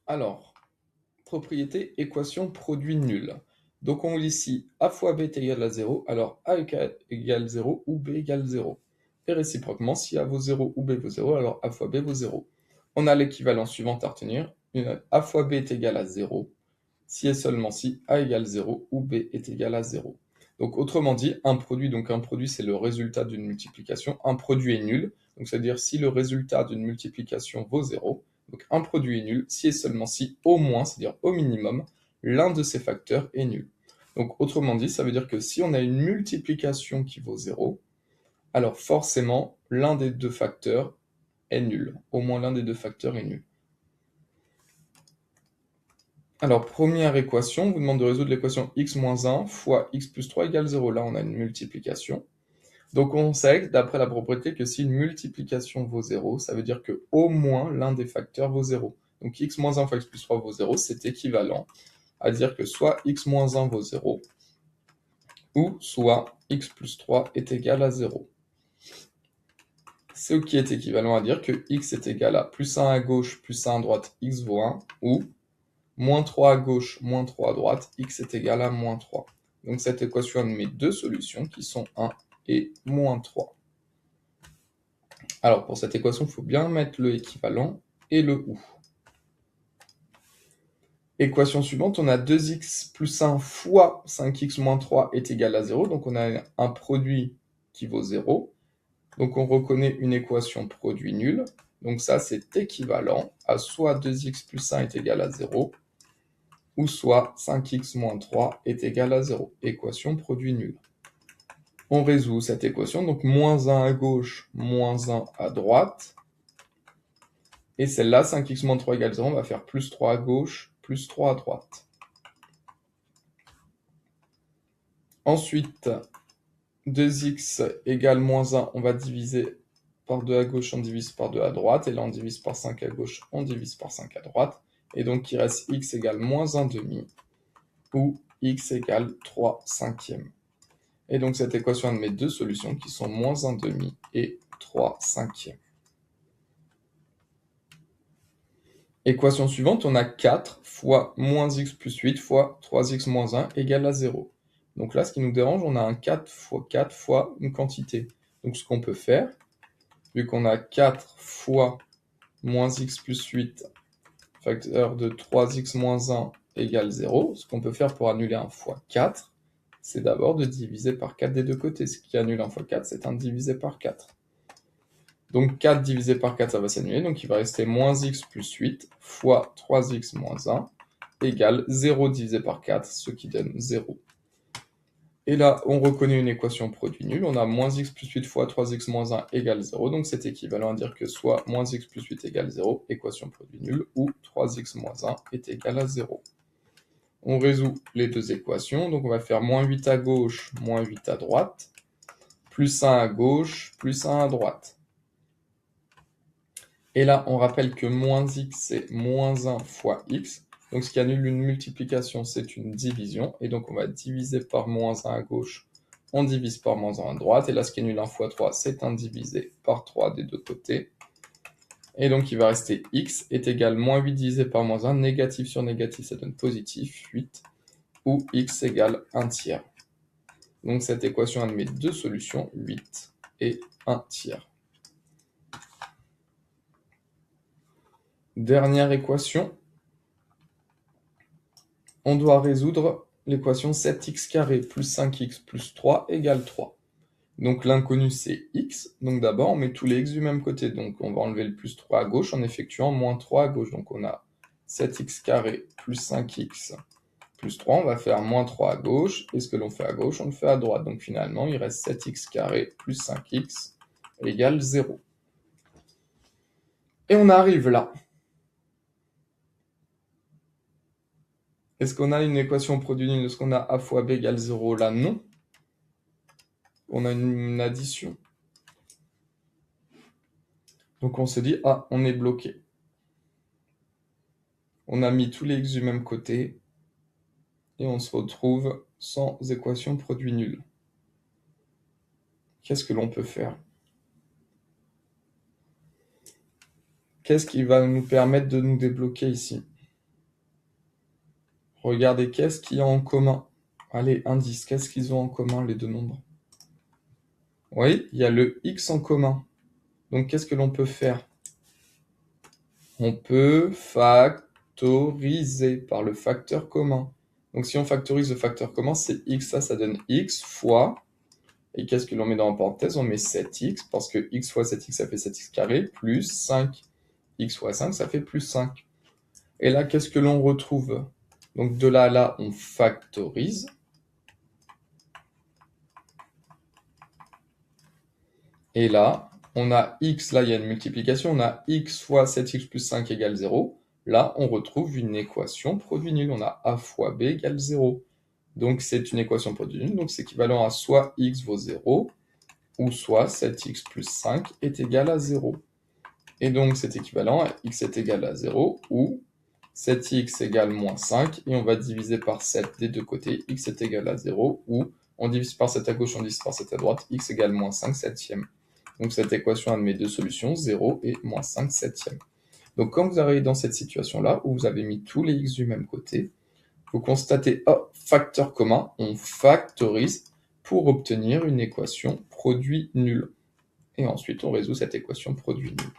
Alors, propriété équation produit nul. Donc on lit ici a fois b est égal à 0, alors a égale 0 ou b égale 0. Et réciproquement, si a vaut 0 ou b vaut 0, alors a fois b vaut 0. On a l'équivalent suivant à retenir. A fois b est égal à 0, si et seulement si a égale 0 ou b est égal à 0. Donc autrement dit, un produit c'est le résultat d'une multiplication, un produit est nul, donc c'est-à-dire si le résultat d'une multiplication vaut 0, donc un produit est nul si et seulement si au moins, c'est-à-dire au minimum, l'un de ces facteurs est nul. Donc autrement dit, ça veut dire que si on a une multiplication qui vaut 0, alors forcément l'un des deux facteurs est nul, au moins l'un des deux facteurs est nul. Alors, première équation, on vous demande de résoudre l'équation x moins 1 fois x plus 3 égale 0. Là, on a une multiplication. Donc, on sait, d'après la propriété, que si une multiplication vaut 0, ça veut dire que au moins l'un des facteurs vaut 0. Donc, x moins 1 fois x plus 3 vaut 0, c'est équivalent à dire que soit x moins 1 vaut 0, ou soit x plus 3 est égal à 0. Ce qui est équivalent à dire que x est égal à plus 1 à gauche, plus 1 à droite, x vaut 1, ou moins 3 à gauche, moins 3 à droite, x est égal à moins 3. Donc cette équation admet deux solutions qui sont 1 et moins 3. Alors pour cette équation, il faut bien mettre le équivalent et le ou. Équation suivante, on a 2x plus 1 fois 5x moins 3 est égal à 0. Donc on a un produit qui vaut 0. Donc on reconnaît une équation produit nul. Donc ça, c'est équivalent à soit 2x plus 1 est égal à 0, ou soit 5x moins 3 est égal à 0. Équation produit nul. On résout cette équation, donc moins 1 à gauche, moins 1 à droite. Et celle-là, 5x moins 3 égale 0, on va faire plus 3 à gauche, plus 3 à droite. Ensuite, 2x égale moins 1, on va diviser par 2 à gauche, on divise par 2 à droite. Et là, on divise par 5 à gauche, on divise par 5 à droite. Et donc, il reste x égale moins 1 demi, ou x égale 3 cinquièmes. Et donc cette équation admet deux solutions qui sont moins 1 demi et 3 cinquièmes. Équation suivante, on a 4 fois moins x plus 8 fois 3x moins 1 égale à 0. Donc là, ce qui nous dérange, on a un 4 fois 4 fois une quantité. Donc ce qu'on peut faire, vu qu'on a 4 fois moins x plus 8, facteur de 3x moins 1 égale 0, ce qu'on peut faire pour annuler un fois 4, c'est d'abord de diviser par 4 des deux côtés. Ce qui annule 1 fois 4, c'est un divisé par 4. Donc 4 divisé par 4, ça va s'annuler. Donc il va rester moins x plus 8 fois 3x moins 1 égale 0 divisé par 4, ce qui donne 0. Et là, on reconnaît une équation produit nul. On a moins x plus 8 fois 3x moins 1 égale 0. Donc c'est équivalent à dire que soit moins x plus 8 égale 0, équation produit nul, ou 3x moins 1 est égal à 0. On résout les deux équations. Donc on va faire moins 8 à gauche, moins 8 à droite, plus 1 à gauche, plus 1 à droite. Et là, on rappelle que moins x, c'est moins 1 fois x. Donc, ce qui annule une multiplication, c'est une division. Et donc, on va diviser par moins 1 à gauche. On divise par moins 1 à droite. Et là, ce qui annule 1 fois 3, c'est un divisé par 3 des deux côtés. Et donc, il va rester x est égal moins 8 divisé par moins 1. Négatif sur négatif, ça donne positif, 8. Ou x égale 1 tiers. Donc, cette équation admet deux solutions, 8 et 1 tiers. Dernière équation, on doit résoudre l'équation 7x carré plus 5x plus 3 égale 3. Donc l'inconnu c'est x, donc d'abord on met tous les x du même côté, donc on va enlever le plus 3 à gauche en effectuant moins 3 à gauche. Donc on a 7x carré plus 5x plus 3, on va faire moins 3 à gauche, et ce que l'on fait à gauche, on le fait à droite. Donc finalement il reste 7x carré plus 5x égale 0. Et on arrive là. Est-ce qu'on a une équation produit nulle? Est-ce qu'on a a fois b égale 0? Là, non. On a une addition. Donc on se dit, ah, on est bloqué. On a mis tous les x du même côté, et on se retrouve sans équation produit nulle. Qu'est-ce que l'on peut faire? Qu'est-ce qui va nous permettre de nous débloquer ici? Regardez, qu'est-ce qu'il y a en commun? Allez, indice, qu'est-ce qu'ils ont en commun, les deux nombres? Oui, il y a le x en commun. Donc, qu'est-ce que l'on peut faire? On peut factoriser par le facteur commun. Donc, si on factorise le facteur commun, c'est x, ça donne x fois... Et qu'est-ce que l'on met dans la parenthèse? On met 7x, parce que x fois 7x, ça fait 7x carré, plus 5. X fois 5, ça fait plus 5. Et là, qu'est-ce que l'on retrouve? Donc, de là à là, on factorise. Et là, on a x, là, il y a une multiplication, on a x fois 7x plus 5 égale 0. Là, on retrouve une équation produit nul. On a a fois b égale 0. Donc, c'est une équation produit nul. Donc, c'est équivalent à soit x vaut 0, ou soit 7x plus 5 est égal à 0. Et donc, c'est équivalent à x est égal à 0, ou 7x égale moins 5, et on va diviser par 7 des deux côtés, x est égal à 0, ou on divise par 7 à gauche, on divise par 7 à droite, x égale moins 5 septième. Donc, cette équation admet deux solutions, 0 et moins 5 septième. Donc, quand vous arrivez dans cette situation-là, où vous avez mis tous les x du même côté, vous constatez, oh, facteur commun, on factorise pour obtenir une équation produit nul. Et ensuite, on résout cette équation produit nul.